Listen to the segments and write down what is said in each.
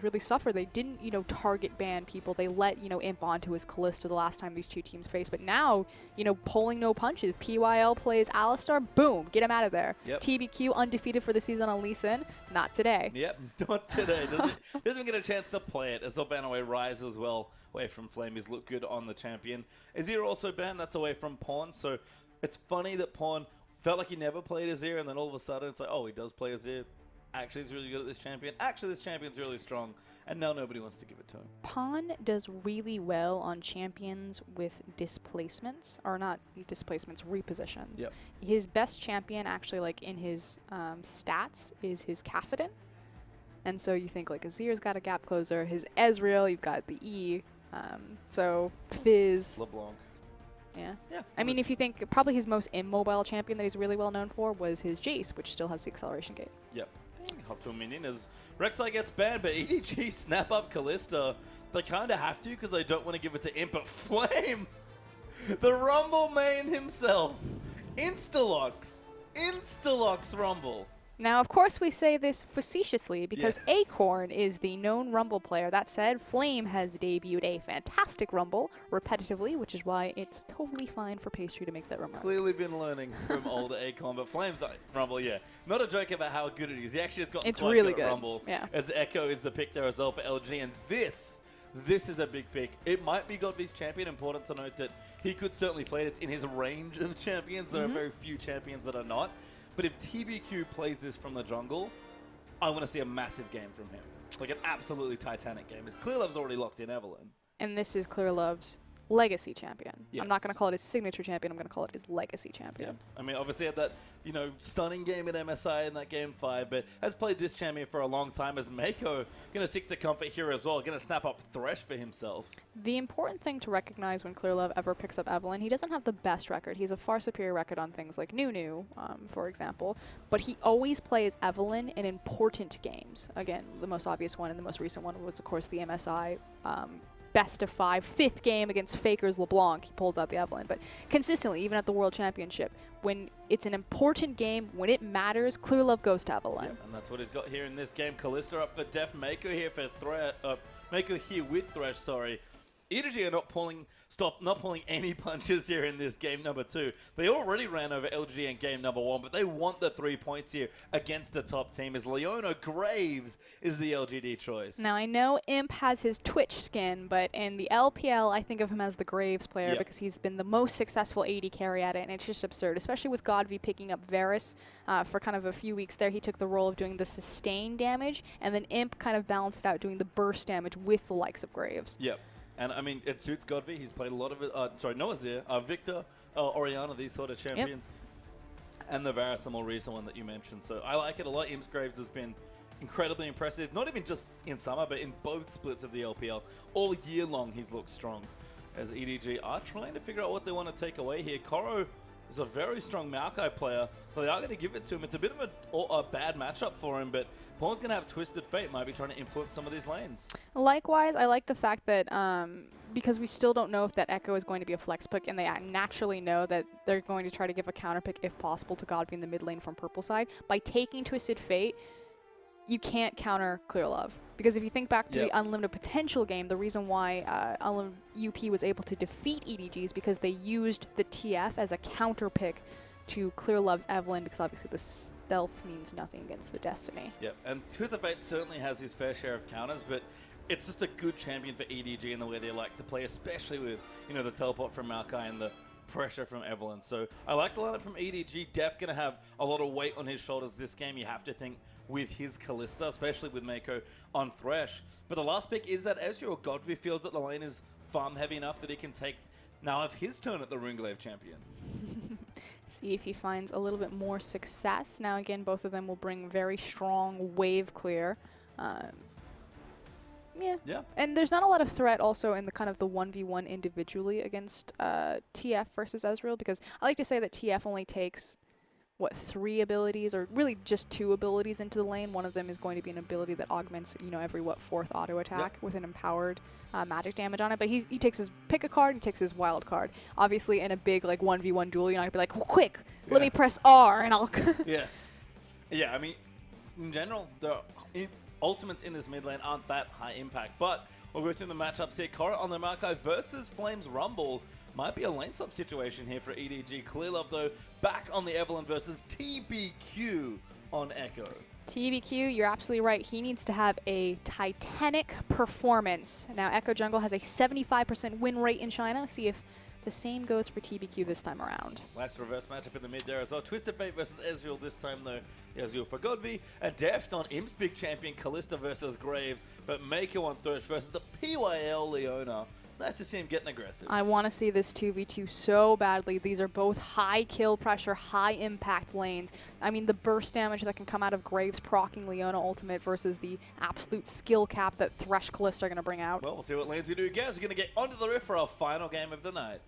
really suffer. They didn't, target ban people. They let, Imp onto his Kalista the last time these two teams faced. But now, pulling no punches. PYL plays Alistar, boom, get him out of there. Yep. TBQ undefeated for the season on Lee Sin, not today. Yep, not today. Doesn't get a chance to play it. As Banaway Rise as well, away from Flame. He's looked good on the champion. Azir also banned, that's away from Pawn. So it's funny that Pawn felt like he never played Azir, and then all of a sudden it's like, oh, he does play Azir. Actually, he's really good at this champion. Actually, this champion's really strong, and now nobody wants to give it to him. Pawn does really well on champions with displacements, or not displacements, repositions. Yep. His best champion, actually, like in his stats, is his Kassadin. And so you think like Azir's got a gap closer, his Ezreal, you've got the E, so Fizz. LeBlanc. Yeah. I mean, if you think probably his most immobile champion that he's really well known for was his Jace, which still has the acceleration gate. Yep. Hop to a minion as Rek'Sai gets banned, but EDG snap up Kalista. They kind of have to because they don't want to give it to Imp, but Flame, the Rumble main himself, Instalocks Rumble. Now, of course, we say this facetiously because Acorn is the known Rumble player. That said, Flame has debuted a fantastic Rumble repetitively, which is why it's totally fine for Pastry to make that remark. Clearly been learning from older Acorn, but Flame's Rumble, yeah. Not a joke about how good it is. He actually has gotten quite really good at good. Rumble. Yeah. As Echo is the pick there as well for LGD, and this is a big pick. It might be Godby's champion. Important to note that he could certainly play it. It's in his range of champions. There are very few champions that are not. But if TBQ plays this from the jungle, I want to see a massive game from him. Like an absolutely titanic game. As Clearlove's already locked in Evelyn. And this is Clearlove's legacy champion. Yes. I'm not going to call it his signature champion. I'm going to call it his legacy champion. Yeah. I mean, obviously had that, stunning game at MSI in that game 5, but has played this champion for a long time. As Mako going to stick to comfort here as well, going to snap up Thresh for himself. The important thing to recognize when Clearlove ever picks up Evelyn, he doesn't have the best record. He has a far superior record on things like Nunu, for example, but he always plays Evelyn in important games. Again, the most obvious one and the most recent one was, of course, the MSI best of 5, 5th game against Faker's LeBlanc. He pulls out the Evelyn. But consistently, even at the World Championship, when it's an important game, when it matters, Clearlove goes to Evelyn. Yep, and that's what he's got here in this game. Kalista up for Def. Mako here for Mako here with Thresh, sorry. EDG are not pulling any punches here in this game number 2. They already ran over LGD in game number 1, but they want the 3 points here against the top team as Leona Graves is the LGD choice. Now, I know Imp has his Twitch skin, but in the LPL, I think of him as the Graves player because he's been the most successful AD carry at it, and it's just absurd, especially with Godv picking up Varus for kind of a few weeks there. He took the role of doing the sustain damage, and then Imp kind of balanced out doing the burst damage with the likes of Graves. Yep. And, I mean, it suits Godv. He's played a lot of it. Noah's there. Victor, Orianna, these sort of champions. Yep. And the Varus, the more recent one that you mentioned. So I like it a lot. Imp's Graves has been incredibly impressive. Not even just in summer, but in both splits of the LPL. All year long, he's looked strong. As EDG are trying to figure out what they want to take away here. Koro is a very strong Maokai player, so they are going to give it to him. It's a bit of a bad matchup for him, but Pawn's going to have Twisted Fate, might be trying to influence some of these lanes. Likewise, I like the fact that because we still don't know if that Echo is going to be a flex pick, and they naturally know that they're going to try to give a counter pick if possible to Godv in the mid lane from purple side. By taking Twisted Fate, you can't counter Clearlove. Because if you think back to the Unlimited Potential game, the reason why UP was able to defeat EDG is because they used the TF as a counter pick to Clearlove's Evelyn, because obviously the stealth means nothing against the Destiny. Yep, and Twisted Fate certainly has his fair share of counters, but it's just a good champion for EDG in the way they like to play, especially with, the teleport from Maokai and the pressure from Evelyn. So I like the lineup from EDG. Def going to have a lot of weight on his shoulders this game. You have to think with his Kalista, especially with Mako on Thresh. But the last pick is that Ezreal. Godfrey feels that the lane is farm heavy enough that he can take now have his turn at the Runglaive champion. See if he finds a little bit more success. Now again, both of them will bring very strong wave clear. Yeah. And there's not a lot of threat also in the kind of the 1v1 individually against TF versus Ezreal, because I like to say that TF only takes 3 abilities, or really just 2 abilities into the lane. One of them is going to be an ability that augments, every 4th auto attack with an empowered magic damage on it. But he takes his pick a card, he takes his wild card. Obviously, in a big 1v1 duel, you're not gonna be like, quick, let me press R and I'll. Yeah. I mean, in general, ultimates in this mid lane aren't that high impact. But we're going through the matchups here. Korra on the Markai versus Flames Rumble. Might be a lane swap situation here for EDG. Clearlove, though, back on the Evelyn versus TBQ on Echo. TBQ, you're absolutely right. He needs to have a titanic performance. Now, Echo Jungle has a 75% win rate in China. See if the same goes for TBQ this time around. Last reverse matchup in the mid there as well. Twisted Fate versus Ezreal this time, though. Ezreal for Godby. A Deft on Imp's big champion, Callista versus Graves. But Mako on Thresh versus the PYL Leona. Nice to see him getting aggressive. I want to see this 2v2 so badly. These are both high kill pressure, high impact lanes. I mean, the burst damage that can come out of Graves proccing Leona ultimate versus the absolute skill cap that Thresh Callista are going to bring out. Well, we'll see what lanes we do, guys. We're going to get onto the rift for our final game of the night.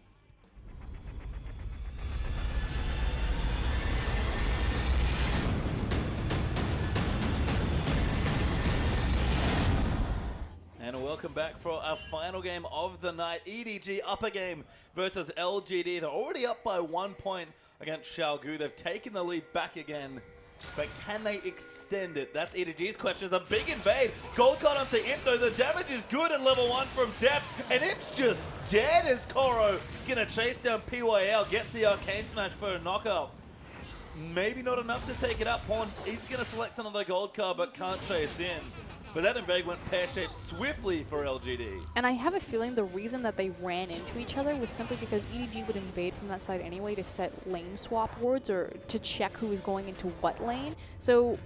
And welcome back for our final game of the night. EDG upper game versus LGD. They're already up by 1 point against Xiaogu. They've taken the lead back again. But can they extend it? That's EDG's question. It's a big invade. Gold card onto Imp, though. The damage is good at level 1 from Depth. And Imp's just dead as Koro gonna chase down PYL. Gets the Arcane Smash for a knockout. Maybe not enough to take it up. Pawn, he's gonna select another gold card, but can't chase in. But that invade went pear-shaped swiftly for LGD. And I have a feeling the reason that they ran into each other was simply because EDG would invade from that side anyway to set lane swap wards or to check who was going into what lane. So,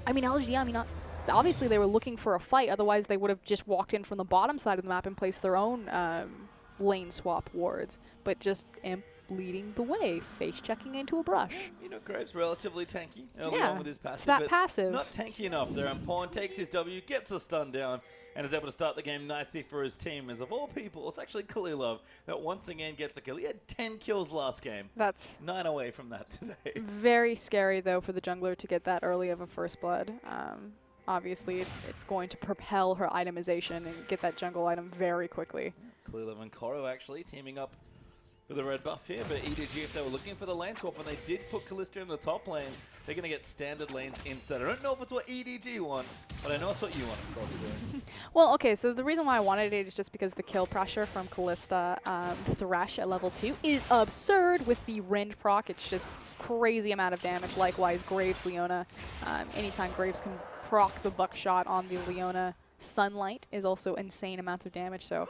I mean, LGD, obviously they were looking for a fight. Otherwise, they would have just walked in from the bottom side of the map and placed their own lane swap wards. But just Imp leading the way, face checking into a brush. You know, Graves relatively tanky early on with his passive. It's that but passive. Not tanky enough there. And Pawn takes his W, gets the stun down, and is able to start the game nicely for his team. As of all people, it's actually Clearlove that once again gets a kill. He had 10 kills last game. That's 9 away from that today. very scary, though, for the jungler to get that early of a first blood. Obviously, it's going to propel her itemization and get that jungle item very quickly. Clearlove and Koro actually teaming up for the red buff here, but EDG, if they were looking for the lane swap and they did put Callista in the top lane, they're going to get standard lanes instead. I don't know if it's what EDG want, but I know it's what you want, of course. Well, okay, so the reason why I wanted it is just because the kill pressure from Callista Thresh at level 2 is absurd with the Rend proc. It's just crazy amount of damage. Likewise, Graves, Leona. Anytime Graves can proc the buckshot on the Leona Sunlight is also insane amounts of damage, so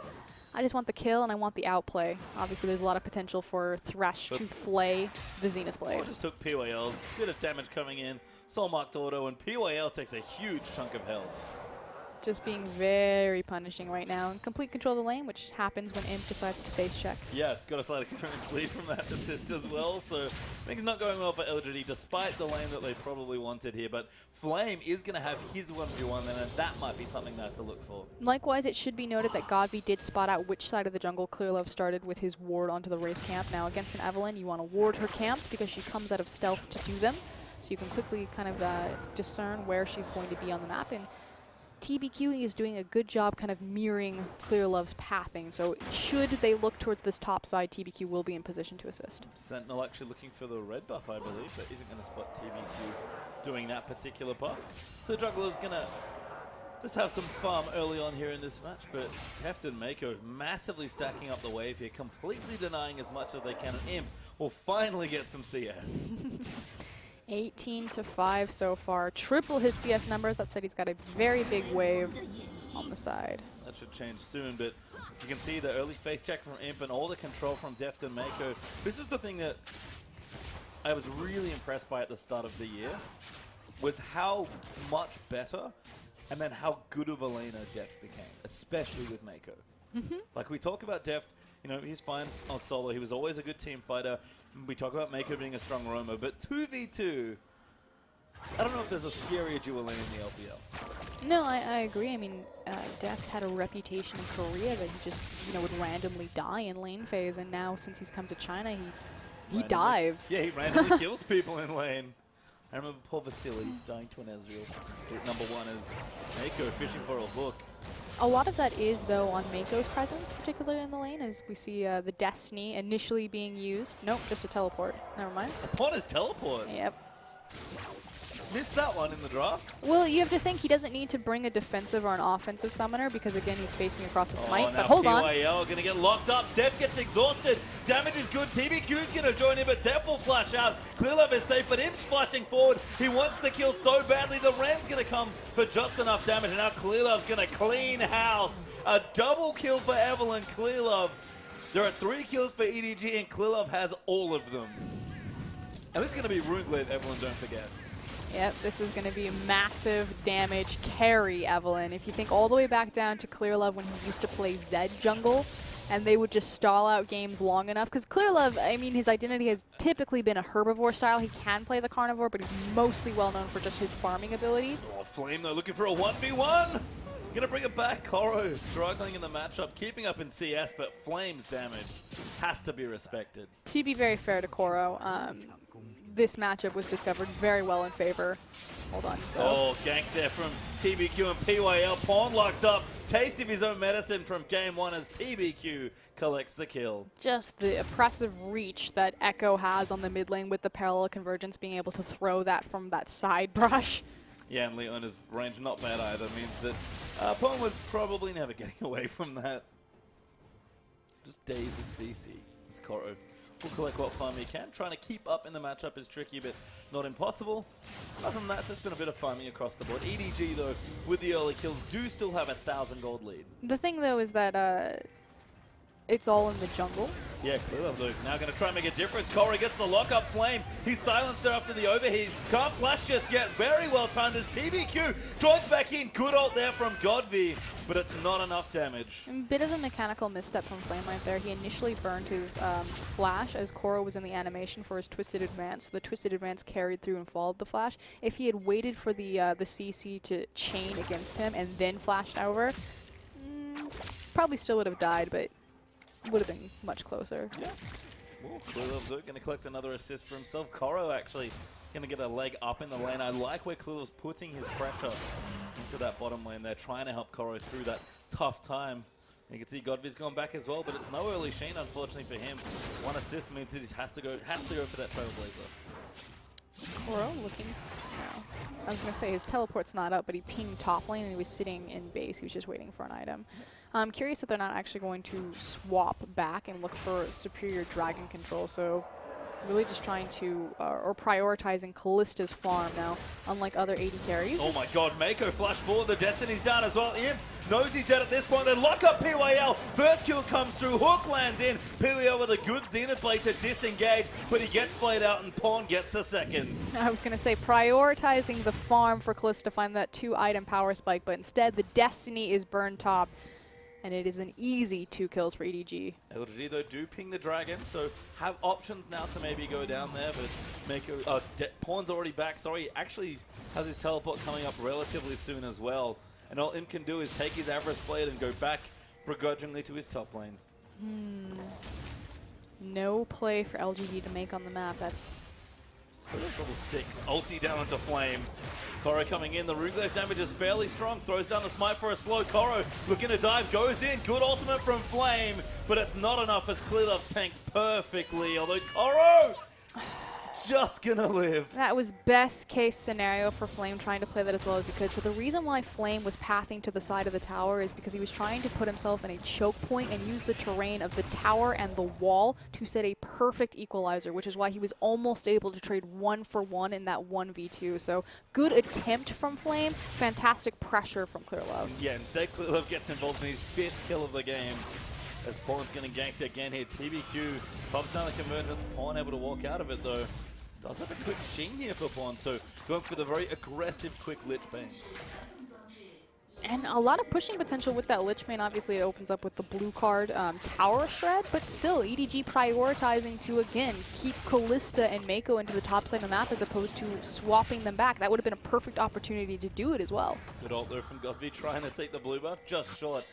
I just want the kill and I want the outplay. Obviously, there's a lot of potential for Thresh to flay the Zenith Blade. I just took PYL's bit of damage coming in, soul marked auto, and PYL takes a huge chunk of health. Just being very punishing right now. And complete control of the lane, which happens when Imp decides to face check. Yeah, got a slight experience lead from that assist as well, so things not going well for LGD, despite the lane that they probably wanted here. But Flame is going to have his 1v1 then, and that might be something nice to look for. Likewise, it should be noted that Godby did spot out which side of the jungle Clearlove started with his ward onto the Wraith camp. Now, against an Evelyn, you want to ward her camps because she comes out of stealth to do them. So you can quickly kind of discern where she's going to be on the map. And TBQ is doing a good job kind of mirroring Clearlove's pathing. So should they look towards this top side, TBQ will be in position to assist. Sentinel actually looking for the red buff, I believe, but isn't going to spot TBQ doing that particular buff. The jungler is going to just have some farm early on here in this match, but Teft and Mako massively stacking up the wave here, completely denying as much as they can. And Imp will finally get some CS. 18-5 so far. Triple his CS numbers. That said, he's got a very big wave on the side. That should change soon, but you can see the early face check from Imp and all the control from Deft and Mako. This is the thing that I was really impressed by at the start of the year, was how much better and then how good of a laner Deft became, especially with Mako. Like, we talk about Deft, you know, he's fine on solo. He was always a good team fighter. We talk about Mako being a strong roamer, but 2v2, I don't know if there's a scarier dual lane in the LPL. No, I agree. I mean, Deft had a reputation in Korea that he just, you know, would randomly die in lane phase, and now since he's come to China, he dives. Yeah, he randomly kills people in lane. I remember poor Vasily dying to an Ezreal. Number 1 is Mako fishing for a hook. A lot of that is, though, on Mako's presence, particularly in the lane, as we see the Destiny initially being used. Nope, just a teleport. Never mind. Upon his teleport? Yep. missed that one in the draft. Well, you have to think he doesn't need to bring a defensive or an offensive summoner because, again, he's facing across the smite. Now But hold on. PYL going to get locked up. Def gets exhausted. Damage is good. TBQ's going to join in, but Def will flash out. Clearlove is safe, but him splashing forward. He wants the kill so badly. The Ren's going to come for just enough damage, and now Clearlove's going to clean house. A double kill for Evelyn. Clearlove. There are 3 kills for EDG, and Clearlove has all of them. And this is going to be Runeglade, Evelyn, don't forget. Yep, this is going to be massive damage carry, Evelyn. If you think all the way back down to Clearlove when he used to play Zed jungle, and they would just stall out games long enough. Because Clearlove, I mean, his identity has typically been a herbivore style. He can play the carnivore, but he's mostly well known for just his farming ability. Oh, Flame, though, looking for a 1v1. Gonna bring it back. Koro struggling in the matchup, keeping up in CS, but Flame's damage has to be respected. To be very fair to Koro, this matchup was discovered very well in favor. Hold on. Oh, gank there from TBQ and PYL. Pawn locked up. Taste of his own medicine from game 1 as TBQ collects the kill. Just the oppressive reach that Echo has on the mid lane with the parallel convergence, being able to throw that from that side brush. Yeah, and Leona's range not bad either. Means that Pawn was probably never getting away from that. Just days of CC. As Koro will collect what farm he can. Trying to keep up in the matchup is tricky, but not impossible. Other than that, it's just been a bit of farming across the board. EDG, though, with the early kills, do still have a 1,000 gold lead. The thing, though, is that it's all in the jungle. Yeah, Clearlove, though, now going to try and make a difference. Koro gets the lock-up Flame. He's silenced there after the overheat. Can't flash just yet. Very well timed as TBQ joins back in. Good ult there from Godby, but it's not enough damage. A bit of a mechanical misstep from Flame right there. He initially burned his flash as Koro was in the animation for his Twisted Advance. The Twisted Advance carried through and followed the flash. If he had waited for the CC to chain against him and then flashed over, probably still would have died, but would have been much closer. Yeah. Well, Clearlove's going to collect another assist for himself. Koro actually going to get a leg up in the lane. I like where Clearlove's putting his pressure into that bottom lane. They're trying to help Koro through that tough time. You can see Godby's gone back as well, but it's no early Sheen, unfortunately for him. 1 assist means that he has to go for that Trailblazer. Koro looking. No. I was going to say his teleport's not up, but he pinged top lane and he was sitting in base. He was just waiting for an item. I'm curious if they're not actually going to swap back and look for superior dragon control. So really just trying to, or prioritizing Kallista's farm now, unlike other AD carries. Oh my god, Mako flash forward, the Destiny's down as well. Imp knows he's dead at this point, they lock up PYL. First kill comes through, Hook lands in. PYL with a good Zenith Blade to disengage, but he gets played out and Pawn gets the second. I was going to say prioritizing the farm for Kallista to find that 2-item power spike, but instead the Destiny is burned top. And it is an easy 2 kills for EDG. LGD, though, do ping the dragon, so have options now to maybe go down there, but Mako, Pawn's already back. Sorry, actually has his teleport coming up relatively soon as well. And all Imp can do is take his Avarice Blade and go back begrudgingly to his top lane. No play for LGD to make on the map. That's level 6. Ulti down onto Flame. Koro coming in. The Runeglade damage is fairly strong. Throws down the smite for a slow. Koro looking to dive. Goes in. Good ultimate from Flame. But it's not enough as Clearlove tanked perfectly. Although Koro just gonna live. That was best case scenario for Flame, trying to play that as well as he could. So the reason why Flame was pathing to the side of the tower is because he was trying to put himself in a choke point and use the terrain of the tower and the wall to set a perfect equalizer, which is why he was almost able to trade 1-for-1 in that 1v2. So good attempt from Flame, fantastic pressure from Clearlove. Yeah, instead Clearlove gets involved in his 5th kill of the game. As Pawn's going to gank again here. TBQ pops down the convergence. Pawn able to walk out of it though. Does have a quick Sheen here for Pawn, so going for the very aggressive quick Lich Bane. And a lot of pushing potential with that Lich Bane. Obviously, it opens up with the blue card Tower Shred, but still, EDG prioritizing to, again, keep Kallista and Mako into the top side of the map as opposed to swapping them back. That would have been a perfect opportunity to do it as well. Good ult there from Godby, trying to take the blue buff, just short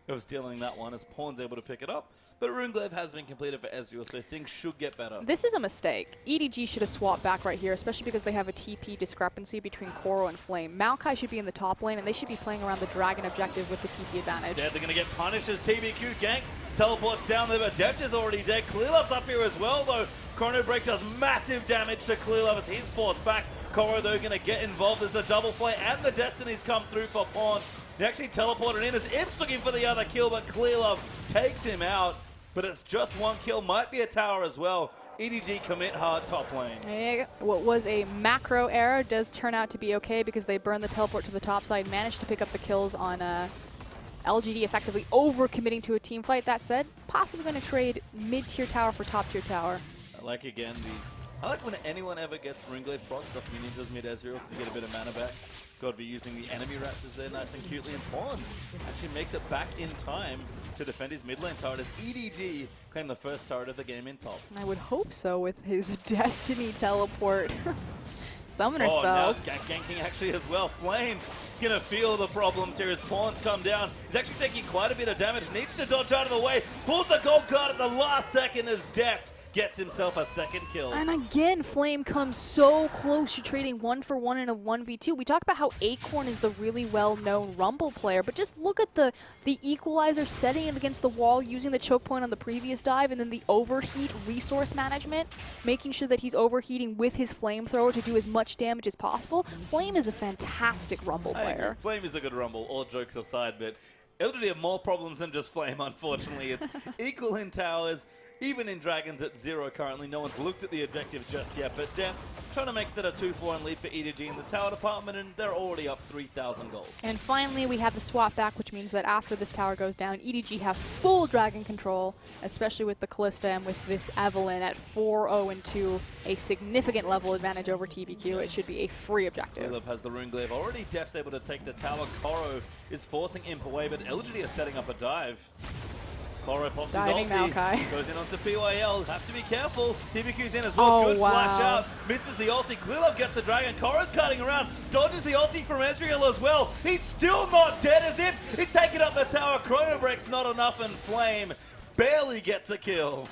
of stealing that one as Pawn's able to pick it up. But Runeglade has been completed for Ezreal, so things should get better. This is a mistake. EDG should have swapped back right here, especially because they have a TP discrepancy between Koro and Flame. Maokai should be in the top lane, and they should be playing around the dragon objective with the TP advantage. Instead, they're going to get punished as TBQ ganks, teleports down there, but Deft is already dead. Clearlove's up here as well, though. Chrono Break does massive damage to Clearlove as he's forced back. Koro, though, going to get involved as the double play, and the Destinies come through for Pawn. They actually teleported in as Imps looking for the other kill, but Clearlove takes him out. But it's just one kill, might be a tower as well. EDG commit hard top lane. Yeah, what was a macro error does turn out to be okay because they burn the teleport to the top side, managed to pick up the kills on LGD, effectively over-committing to a team fight. That said, possibly going to trade mid-tier tower for top-tier tower. I like, again, I like when anyone ever gets Ringglaive procs off minions as mid-Ezreal to get a bit of mana back. Got to be using the enemy raptors there nice and cutely, and Pawn actually makes it back in time to defend his mid lane turret as EDG claim the first turret of the game in top. I would hope so with his Destiny teleport. Summoner spells. Now ganking actually as well. Flame gonna feel the problems here as Pawns come down. He's actually taking quite a bit of damage, needs to dodge out of the way, pulls the gold card at the last second as Deft gets himself a second kill. And again, Flame comes so close to trading 1-for-1 in a 1v2. We talked about how Acorn is the really well-known Rumble player, but just look at the equalizer, setting it against the wall, using the choke point on the previous dive, and then the overheat resource management, making sure that he's overheating with his flamethrower to do as much damage as possible. Flame is a fantastic Rumble player. Flame is a good Rumble, all jokes aside, but LGD have more problems than just Flame, unfortunately. It's equal in towers, even in Dragons at 0 currently. No one's looked at the objective just yet, but Deft trying to make that a 2-4 lead for EDG in the tower department, and they're already up 3,000 gold. And finally, we have the swap back, which means that after this tower goes down, EDG have full Dragon control, especially with the Callista and with this Evelynn at 4-0-2, a significant level advantage over TBQ. It should be a free objective. Clearlove has the Runeglaive already. Deft's able to take the tower. Koro is forcing Imp away, but LGD is setting up a dive. Koro pops Diving his ulti, Maokai. goes in onto PYL, have to be careful. TBQ's in as well, good flash out, misses the ulti. Clearlove gets the dragon, Koro's cutting around, dodges the ulti from Ezreal as well. He's still not dead as if he's taking up the tower. Chrono Break's not enough, and Flame barely gets a kill.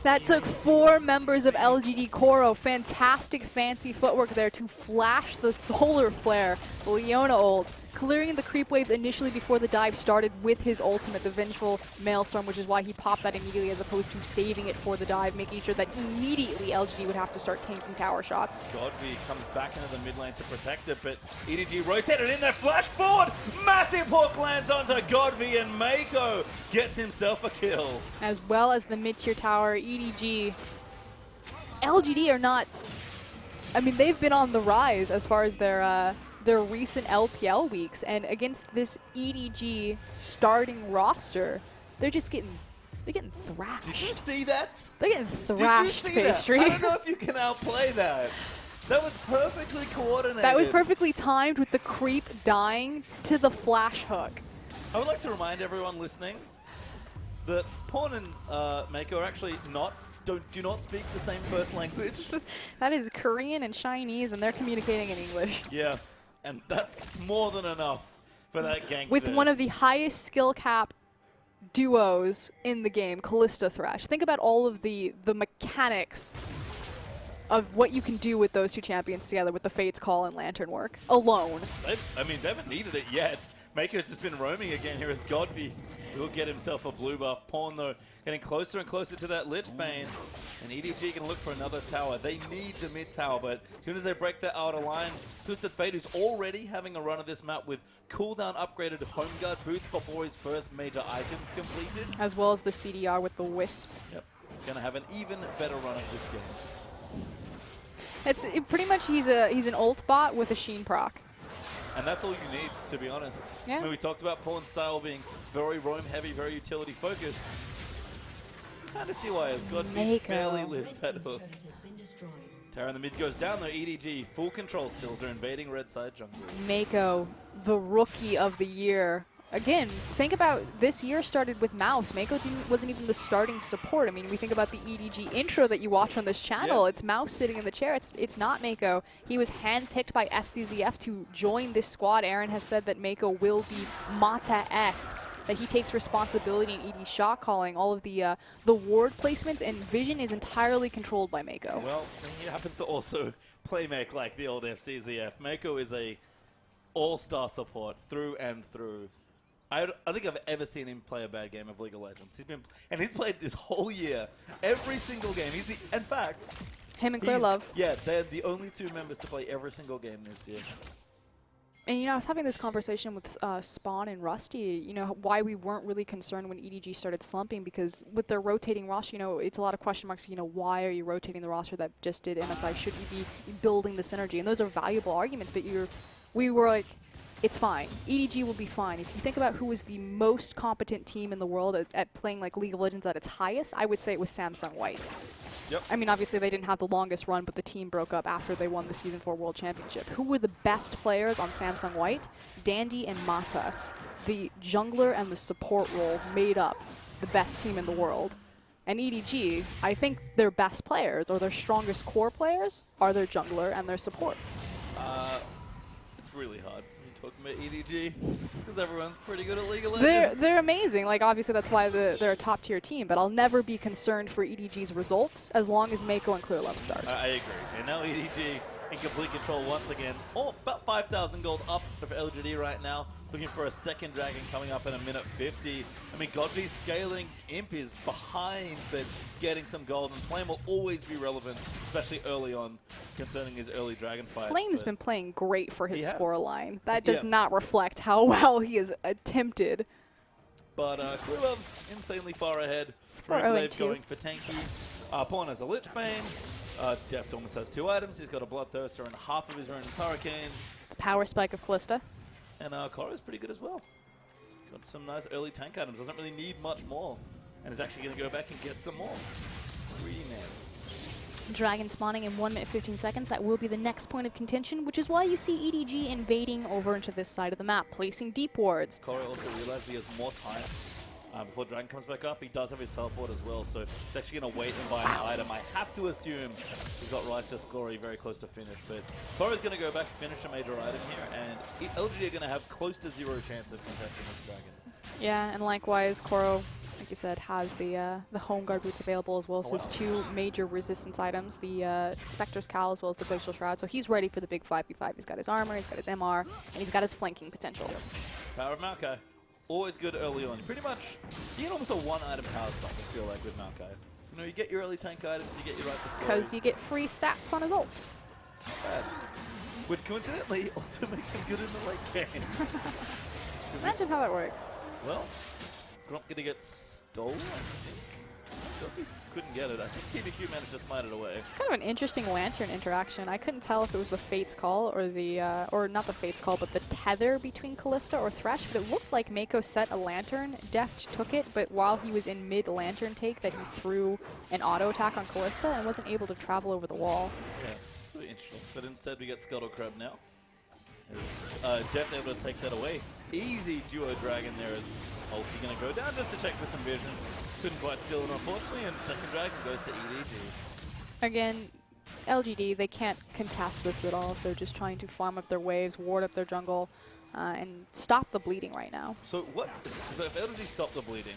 That took 4 members of LGD Koro. Fantastic fancy footwork there to flash the solar flare. Leona ult, clearing the creep waves initially before the dive started with his ultimate, the Vengeful Maelstrom, which is why he popped that immediately as opposed to saving it for the dive, making sure that immediately LGD would have to start tanking tower shots. Godby comes back into the mid lane to protect it, but EDG rotated in there, flash forward, massive hook lands onto Godby, and Mako gets himself a kill. As well as the mid-tier tower, EDG. LGD are not, I mean, they've been on the rise as far as their recent LPL weeks, and against this EDG starting roster, they're getting thrashed. Did you see that? They're getting thrashed, Did you see Pastry. that? I don't know if you can outplay that. That was perfectly coordinated. That was perfectly timed with the creep dying to the flash hook. I would like to remind everyone listening that Pawn and Mako are actually do not speak the same first language. That is Korean and Chinese, and they're communicating in English. Yeah, and that's more than enough for that gank. With there. one of the highest skill cap duos in the game, Callista Thresh. Think about all of the mechanics of what you can do with those two champions together with the Fate's Call and Lantern work alone. They haven't needed it yet. Mako's just been roaming again here as Godby will get himself a blue buff. Pawn, though, getting closer and closer to that Lich Bane. And EDG can look for another tower. They need the mid tower, but as soon as they break that outer line, Twisted Fate, who's already having a run of this map with cooldown upgraded Home Guard boots before his first major items completed. As well as the CDR with the Wisp. Yep, going to have an even better run of this game. Pretty much he's an ult bot with a Sheen proc. And that's all you need, to be honest. Yeah. When we talked about Pawn's style being very roam heavy, very utility focused, kind of see why as Godby barely lives that hook. Tara in the mid goes down though. EDG full control stills are invading red side jungle. Mako, the rookie of the year. Again, think about this year started with Mouse. Mako wasn't even the starting support. I mean, we think about the EDG intro that you watch on this channel. Yeah. It's Mouse sitting in the chair. It's not Mako. He was handpicked by FCZF to join this squad. Aaron has said that Mako will be Mata-esque, that he takes responsibility in ED shot calling. All of the ward placements and vision is entirely controlled by Mako. Well, he happens to also play make like the old FCZF. Mako is a all-star support through and through. I don't think I've ever seen him play a bad game of League of Legends. He's played this whole year, every single game. In fact, Him and Clear Love. Yeah, they're the only two members to play every single game this year. And, you know, I was having this conversation with Spawn and Rusty, you know, why we weren't really concerned when EDG started slumping, because with their rotating roster, you know, it's a lot of question marks, you know, why are you rotating the roster that just did MSI? Shouldn't you be building the synergy? And those are valuable arguments, but we were like, it's fine. EDG will be fine. If you think about who was the most competent team in the world at playing like League of Legends at its highest, I would say it was Samsung White. Yep. I mean, obviously they didn't have the longest run, but the team broke up after they won the Season 4 World Championship. Who were the best players on Samsung White? Dandy and Mata. The jungler and the support role made up the best team in the world. And EDG, I think their best players, or their strongest core players, are their jungler and their support. It's really hard when you're talking about EDG, because everyone's pretty good at League of Legends. They're amazing. Like, obviously that's why they're a top-tier team, but I'll never be concerned for EDG's results as long as Mako and Clear Love start. I agree. And now EDG in complete control once again. Oh, about 5,000 gold up for LGD right now. Looking for a second dragon coming up in a minute 50. I mean, Godby's scaling. Imp is behind, but getting some gold. And Flame will always be relevant, especially early on, concerning his early dragon fights. Flame's been playing great for his scoreline. That Yeah. does not reflect how well he has attempted. But Clear Love's insanely far ahead. For Wave 0-2. going for tanky. Pawn has a Lich Bane. Deft almost has 2 items. He's got a Bloodthirster and half of his runes Hurricane. The power spike of Callista. And Kora's pretty good as well. Got some nice early tank items. Doesn't really need much more. And is actually going to go back and get some more. Greedy man. Dragon spawning in 1 minute 15 seconds. That will be the next point of contention, which is why you see EDG invading over into this side of the map, placing deep wards. Kora also realized he has more time before Dragon comes back up. He does have his teleport as well, so he's actually going to wait and buy an item. I have to assume he's got Righteous Glory very close to finish, but Kora's going to go back and finish a major item here, and LGD are going to have close to 0 chance of contesting this Dragon. Yeah, and likewise, Koro, like you said, has the Home Guard boots available as well, so there's 2 major resistance items, the Spectre's Cowl as well as the Glacial Shroud, so he's ready for the big 5v5. He's got his armor, he's got his MR, and he's got his flanking potential. Power of Maokai. Always good early on. Pretty much, you get almost a 1-item power spike, I feel like, with Maokai. You know, you get your early tank items, you get your Righteous Glory. Because you get free stats on his ult. Not bad. Which coincidentally also makes him good in the late game. Imagine how that works. Well, Gromp gonna get stolen, I think. He couldn't get it. I think TBQ managed to smite it away. It's kind of an interesting Lantern interaction. I couldn't tell if it was the Fate's Call or the, or not the Fate's Call, but the tether between Callista or Thresh, but it looked like Mako set a Lantern. Deft took it, but while he was in mid-Lantern take, that he threw an auto attack on Callista and wasn't able to travel over the wall. Yeah, really interesting. But instead we get Scuttle Crab now. Deft able to take that away. Easy duo dragon there as ulti gonna go down just to check for some vision. Couldn't quite steal it, unfortunately, and second dragon goes to EDG. Again, LGD, they can't contest this at all, so just trying to farm up their waves, ward up their jungle, and stop the bleeding right now. So if LGD stop the bleeding,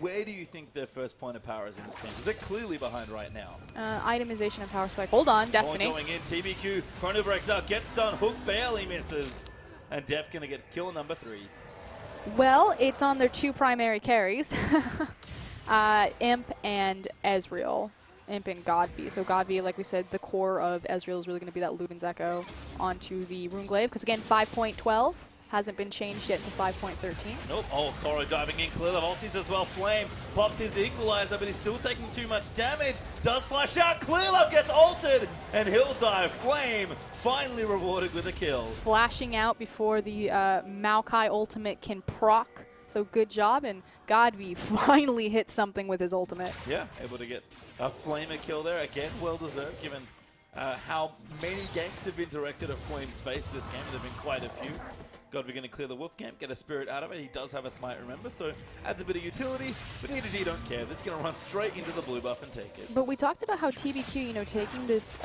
where do you think their first point of power is in this game? Because they're clearly behind right now. Itemization and power spike. Hold on, Destiny. Going in, TBQ, Chrono breaks out, gets done, Hook barely misses. And Def gonna get kill number 3. Well, it's on their 2 primary carries, Imp and Ezreal. Imp and Godby. So Godby, like we said, the core of Ezreal is really going to be that Luden's Echo onto the Runeglaive. Because again, 5.12 hasn't been changed yet to 5.13. Nope. Oh, Koro diving in, clear the ultis as well. Flame pops his equalizer, but he's still taking too much damage. Does flash out. Clearlove gets ulted, and he'll die. Flame finally rewarded with a kill. Flashing out before the Maokai ultimate can proc. So good job, and Godby finally hit something with his ultimate. Yeah, able to get a Flamer kill there. Again, well deserved given how many ganks have been directed at Flame's face this game. There have been quite a few. Godby going to clear the Wolf Camp, get a Spirit out of it. He does have a Smite, remember, so adds a bit of utility, but EDG don't care. They're just going to run straight into the blue buff and take it. But we talked about how TBQ, you know, taking this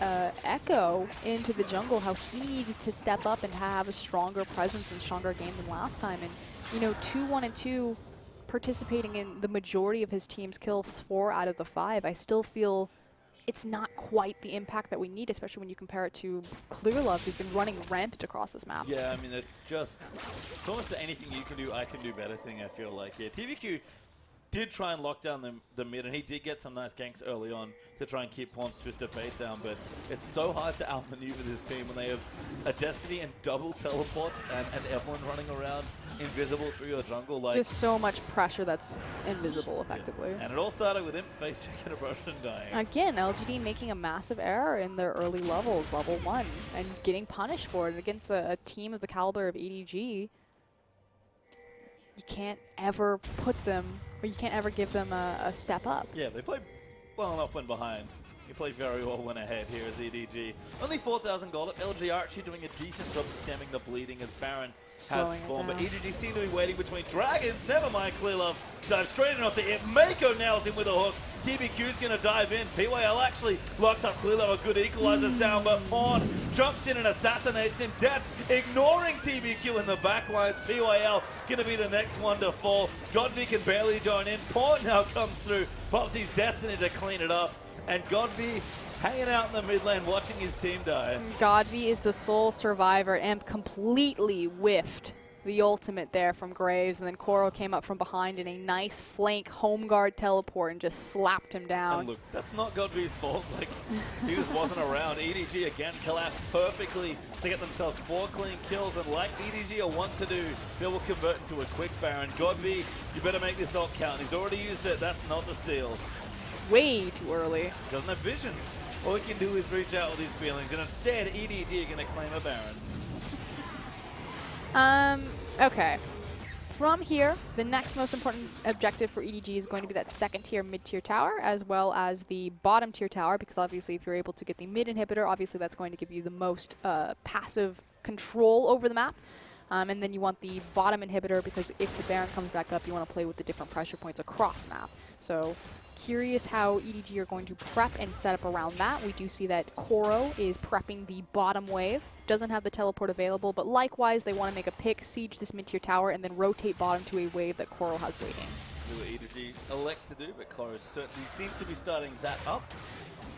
Echo into the jungle, how he needed to step up and have a stronger presence and stronger game than last time. And, you know, 2-1-2 participating in the majority of his team's kills, 4 out of the 5. I still feel it's not quite the impact that we need, especially when you compare it to Clearlove, who's been running rampant across this map. Yeah, I mean, it's almost anything you can do, I can do better thing, I feel like. Yeah, TBQ did try and lock down the mid, and he did get some nice ganks early on to try and keep Pawn's Twisted Fate down, but it's so hard to outmaneuver this team when they have a Destiny and double teleports and everyone running around invisible through your jungle. Like, just so much pressure that's invisible, effectively. and it all started with him face checking a brush and dying. Again, LGD making a massive error in their early levels, level 1, and getting punished for it against a team of the caliber of EDG. You can't ever put them, or you can't ever give them a step up. Yeah, they played well enough when behind. He played very well when ahead here as EDG. Only 4,000 gold. LG are actually doing a decent job stemming the bleeding as Baron has spawned. But EDG seem to be waiting between dragons. Never mind, Clearlove dives straight in onto it. Mako nails him with a hook. TBQ's going to dive in. PYL actually locks up Clearlove. A good equalizes down, but Pawn jumps in and assassinates him. Death ignoring TBQ in the backlines. PYL going to be the next one to fall. Godby can barely join in. Pawn now comes through. Pops his Destiny to clean it up. And Godby hanging out in the mid lane watching his team die. Godby is the sole survivor and completely whiffed the ultimate there from Graves, and then Koro came up from behind in a nice flank home guard teleport and just slapped him down. And look, that's not Godby's fault. Like, he just wasn't around. EDG again collapsed perfectly to get themselves 4 clean kills, and like EDG are want to do, they will convert into a quick Baron. Godby, you better make this ult count. He's already used it. That's not the steal. Way too early. Doesn't have vision. All he can do is reach out with his feelings, and instead EDG are going to claim a Baron. Okay. From here, the next most important objective for EDG is going to be that second tier, mid-tier tower, as well as the bottom tier tower, because obviously if you're able to get the mid inhibitor, obviously that's going to give you the most passive control over the map. And then you want the bottom inhibitor, because if the Baron comes back up, you want to play with the different pressure points across map. So curious how EDG are going to prep and set up around that. We do see that Koro is prepping the bottom wave. Doesn't have the teleport available, but likewise, they want to make a pick, siege this mid-tier tower, and then rotate bottom to a wave that Koro has waiting. Do what EDG elect to do, but Koro certainly seems to be starting that up.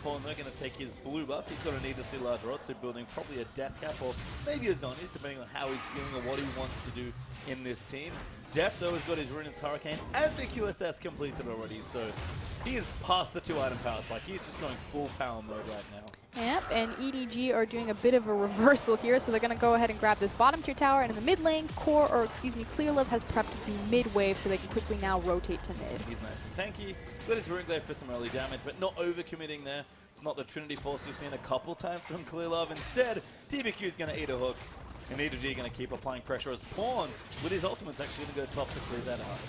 Pawn, they're going to take his blue buff. He's going to need to see large rods, so building probably a death cap or maybe a zonies, depending on how he's feeling or what he wants to do in this team. Depth, though, has got his Ruinous Hurricane and the QSS completed already, so he is past the 2-item power spike. He's just going full power mode right now. Yep, and EDG are doing a bit of a reversal here, so they're going to go ahead and grab this bottom tier tower, and in the mid lane, Clearlove has prepped the mid wave, so they can quickly now rotate to mid. He's nice and tanky. Got his Rune Glaive for some early damage, but not overcommitting there. It's not the Trinity Force we've seen a couple times from Clearlove. Instead, TBQ is going to eat a hook. And EDG going to keep applying pressure as Pawn, with his ultimate's actually going to go top to clear that out.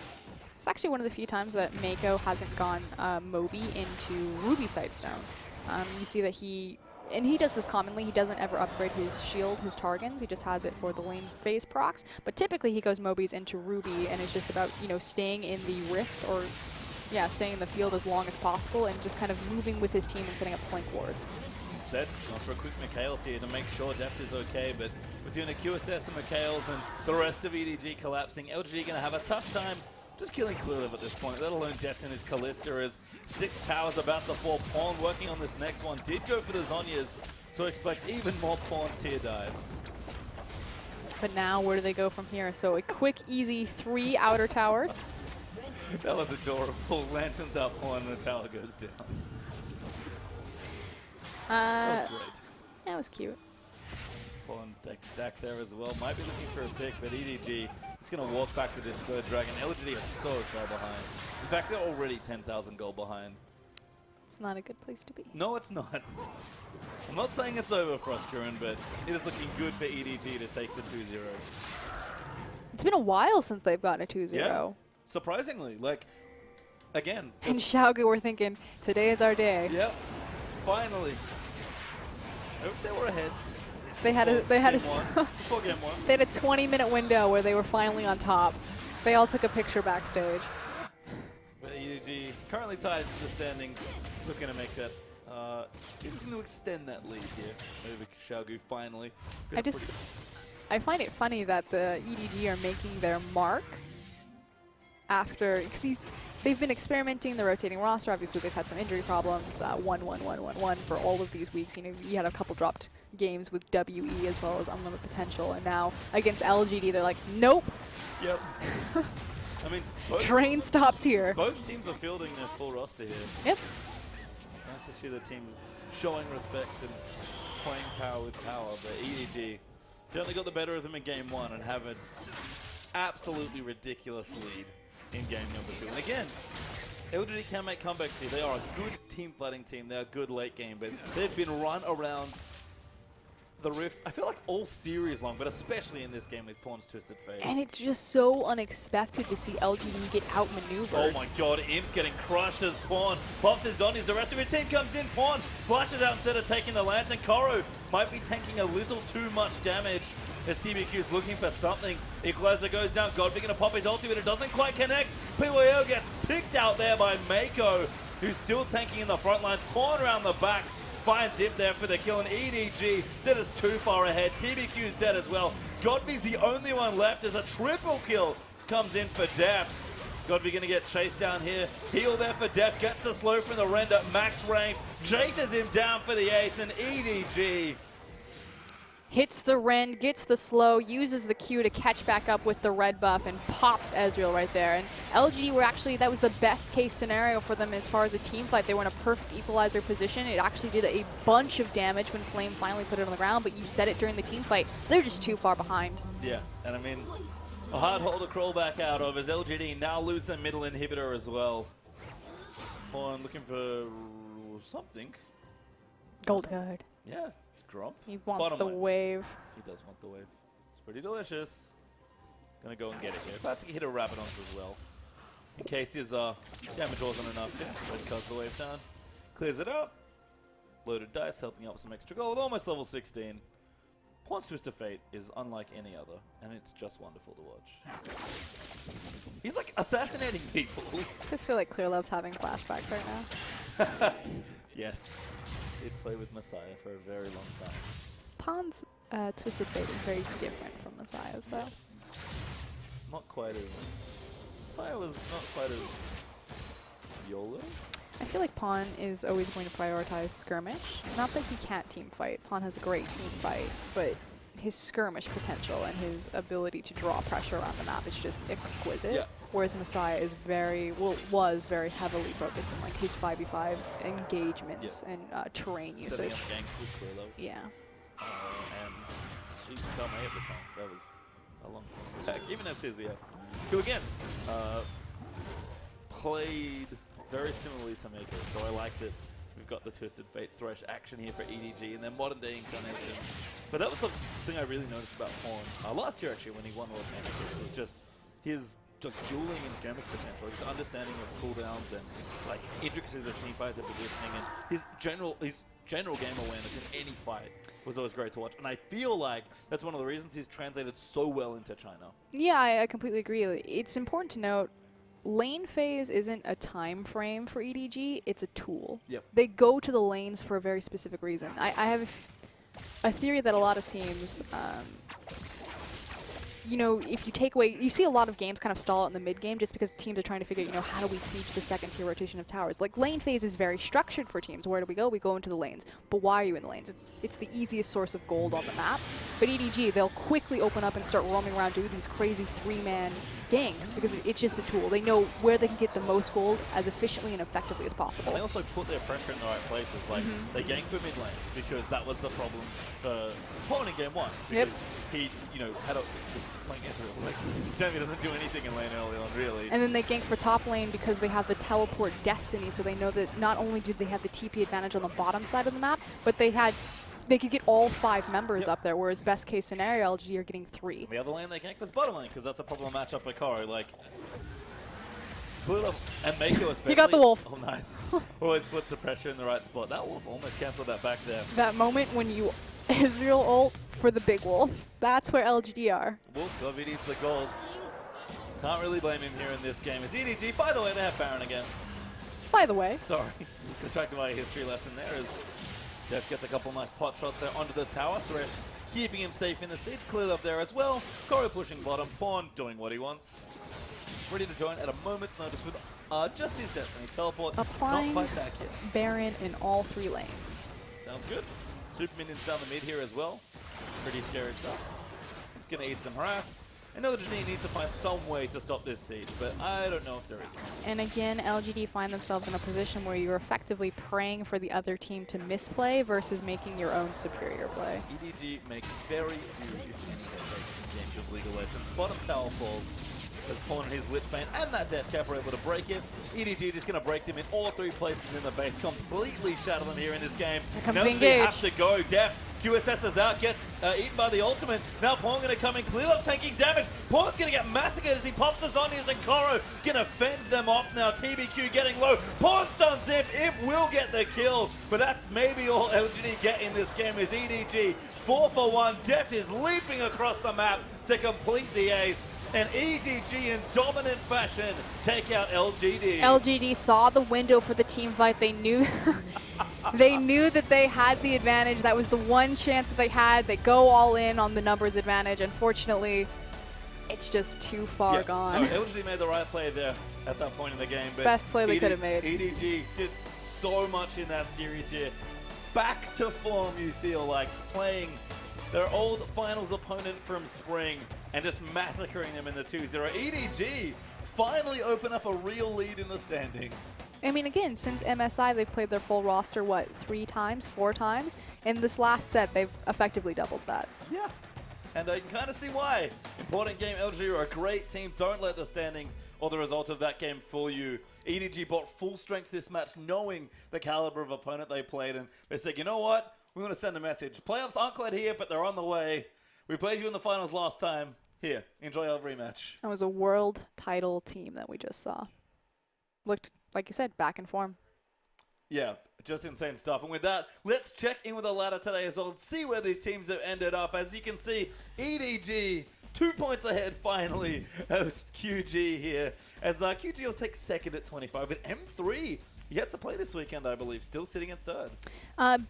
It's actually one of the few times that Mako hasn't gone Moby into Ruby Sightstone. You see that he does this commonly, he doesn't ever upgrade his shield, his Targons, he just has it for the lane phase procs. But typically he goes Mobies into Ruby and is just about, staying in the Rift or, staying in the field as long as possible and just kind of moving with his team and setting up flank wards. Instead, going for a quick Mikhails here to make sure Deft is okay, but between a QSS and Mikhails and the rest of EDG collapsing, LG going to have a tough time just killing Clearlove at this point, let alone Deft and his Callista as 6 towers about to fall. Pawn working on this next one, did go for the Zonyas, so expect even more Pawn tier dives. But now where do they go from here? So a quick, easy 3 outer towers. That was adorable. Lanterns out, Pawn, and the tower goes down. That was great. That was cute. Pawn deck stack there as well. Might be looking for a pick, but EDG is going to walk back to this third dragon. LGD is so far behind. In fact, they're already 10,000 gold behind. It's not a good place to be. No, it's not. I'm not saying it's over for us, Kieran, but it is looking good for EDG to take the 2-0. It's been a while since they've gotten a 2-0. Yeah, surprisingly. Like, again. And Xiaogu were thinking, today is our day. Yep. Finally. They were ahead. They had a 20-minute window where they were finally on top. They all took a picture backstage. But EDG currently tied to the standings, looking to make that. He's going to extend that lead here over Xiaogu finally. I find it funny that the EDG are making their mark after, because they've been experimenting the rotating roster. Obviously, they've had some injury problems. 1-1-1-1-1 for all of these weeks. You had a couple dropped games with WE as well as Unlimited Potential, and now against LGD, they're like, nope. Yep. I mean, Train stops here. both teams are fielding their full roster here. Yep. Nice to see the team showing respect and playing power with power, but EDG definitely got the better of them in game 1 and have an absolutely ridiculous lead in game number 2. And again, LGD can make comebacks here. They are a good team fighting team. They're a good late game, but they've been run around the Rift, I feel like all series long, but especially in this game with Pawn's Twisted Fate. And it's just so unexpected to see LGD get outmaneuvered. Oh my god, Imps getting crushed as Pawn pops his zombies. The rest of his team comes in. Pawn flushes out instead of taking the lance, and Koro might be tanking a little too much damage as TBQ is looking for something. Equalizer goes down. Godby gonna pop his ulti, but it doesn't quite connect. PYL gets picked out there by Mako, who's still tanking in the front lines. Pawn around the back. Finds him there for the kill, and EDG, that is too far ahead. TBQ is dead as well. Godby's the only one left as a triple kill comes in for Def. Godby gonna get chased down here. Heal there for Def, gets the slow from the render. Max rank, chases him down for the ace, and EDG hits the rend, gets the slow, uses the Q to catch back up with the red buff, and pops Ezreal right there. And LGD were actually, that was the best case scenario for them as far as a team fight. They were in a perfect equalizer position. It actually did a bunch of damage when Flame finally put it on the ground, but you said it during the team fight. They're just too far behind. Yeah, and I mean, a hard hole to crawl back out of as LGD now lose their middle inhibitor as well. Pawn looking for something. Gold card. Yeah, it's Gromp. He wants Bottom the lane. wave. He does want the wave. It's pretty delicious. Gonna go and get it here. About to hit a Rabadon as well. In case his damage wasn't enough. Yeah, red cuts the wave down. Clears it up. Loaded dice, helping out with some extra gold. Almost level 16. Pawn's Twisted Fate is unlike any other, and it's just wonderful to watch. He's like assassinating people. I just feel like Clear Love's having flashbacks right now. Yes. Did play with Messiah for a very long time. Pawn's Twisted Fate is very different from Messiah's, though. Yes. Not quite as... Messiah was not quite as YOLO. I feel like Pawn is always going to prioritize skirmish. Not that he can't team fight. Pawn has a great team fight, but his skirmish potential and his ability to draw pressure around the map is just exquisite. Yeah. Whereas Messiah is very, well, was very heavily focused on like his 5v5 engagements and terrain Setting usage. up ganks with Clear Love. Yeah. And she Selma at the time. That was a long time back. Even FCZF, who again played very similarly to Mako. So I like that we've got the Twisted Fate Thresh action here for EDG and their modern day incarnation. But that was the thing I really noticed about Pawn last year actually when he won World Championship. Was just his dueling and skirmish potential, his understanding of cooldowns and like intricacies of team fights and positioning, and his general game awareness in any fight was always great to watch. And I feel like that's one of the reasons he's translated so well into China. Yeah, I completely agree. It's important to note, lane phase isn't a time frame for EDG, it's a tool. Yep. They go to the lanes for a very specific reason. I have a theory that a lot of teams, you know, if you take away, you see a lot of games kind of stall out in the mid game just because teams are trying to figure, you know, how do we siege the second tier rotation of towers? Like lane phase is very structured for teams. Where do we go? We go into the lanes. But why are you in the lanes? It's the easiest source of gold on the map. But EDG, they'll quickly open up and start roaming around doing these crazy three-man ganks because it's just a tool. They know where they can get the most gold as efficiently and effectively as possible. They also put their pressure in the right places. Like they ganked for mid lane because that was the problem for Pawn in game 1. Because he, you know, had a playing Ezreal. Like Jamie doesn't do anything in lane early on, really. And then they gank for top lane because they have the teleport destiny, so they know that not only did they have the TP advantage on the bottom side of the map, but they could get all 5 members up there, whereas best case scenario, LGD are getting 3. The other lane they ganked was bottom lane because that's a problem matchup for Koro. Like, and Mako especially. He got the wolf. Oh, nice. Always puts the pressure in the right spot. That wolf almost canceled that back there. That moment when you Ezreal ult for the big wolf, that's where LGD are. Wolf, Govy needs the gold. Can't really blame him here in this game. As EDG, by the way, they have Baron again. By the way. Sorry. Distracted by a history lesson there as Def gets a couple nice pot shots there onto the tower. Thresh keeping him safe in the seat. Clear up there as well. Koro pushing bottom. Pawn doing what he wants. Ready to join at a moment's notice with just his destiny. Teleport, applying not quite back yet. Baron in all 3 lanes. Sounds good. Super minions down the mid here as well. Pretty scary stuff. He's going to eat some harass. I know LGD need to find some way to stop this siege, but I don't know if there is one. And again, LGD find themselves in a position where you're effectively praying for the other team to misplay versus making your own superior play. EDG make very few, if any, mistakes in games of League of Legends. Bottom tower falls as Pawn and his Lich Bane and that Death Cap are able to break it. EDG just going to break them in all three places in the base, completely shatter them here in this game. Here comes Now the they engage. have to go. Def QSS is out, gets eaten by the ultimate. Now Pawn going to come in, Clearlove taking damage. Pawn's going to get massacred as he pops the Zhonya's and Koro going to fend them off now. TBQ getting low. Pawn's done zip. It will get the kill, but that's maybe all LGD get in this game is EDG. 4 for 1. Deft is leaping across the map to complete the ace. And EDG in dominant fashion take out LGD. LGD saw the window for the team fight. They knew they knew that they had the advantage. That was the one chance that they had. They go all in on the numbers advantage. Unfortunately, it's just too far gone. No, LGD made the right play there at that point in the game. But Best play they could have made. EDG did so much in that series here. Back to form, you feel like, playing their old finals opponent from spring and just massacring them in the 2-0. EDG finally open up a real lead in the standings. I mean, again, since MSI, they've played their full roster, what, 3 times, 4 times? In this last set, they've effectively doubled that. Yeah. And I can kind of see why. Important game, LG are a great team. Don't let the standings or the result of that game fool you. EDG brought full strength this match, knowing the caliber of opponent they played, and they said, you know what? We want to send a message. Playoffs aren't quite here, but they're on the way. We played you in the finals last time. Here, enjoy our rematch. That was a world title team that we just saw. Looked, like you said, back in form. Yeah, just insane stuff. And with that, let's check in with the ladder today as well and see where these teams have ended up. As you can see, EDG 2 points ahead finally of QG here. As QG will take second at 25 with M3 yet to play this weekend, I believe, still sitting in third.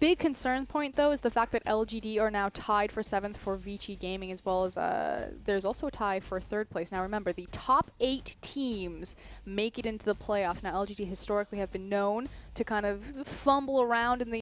Big concern point, though, is the fact that LGD are now tied for 7th for Vici Gaming, as well as there's also a tie for 3rd place. Now, remember, the top 8 teams make it into the playoffs. Now, LGD historically have been known to kind of fumble around in the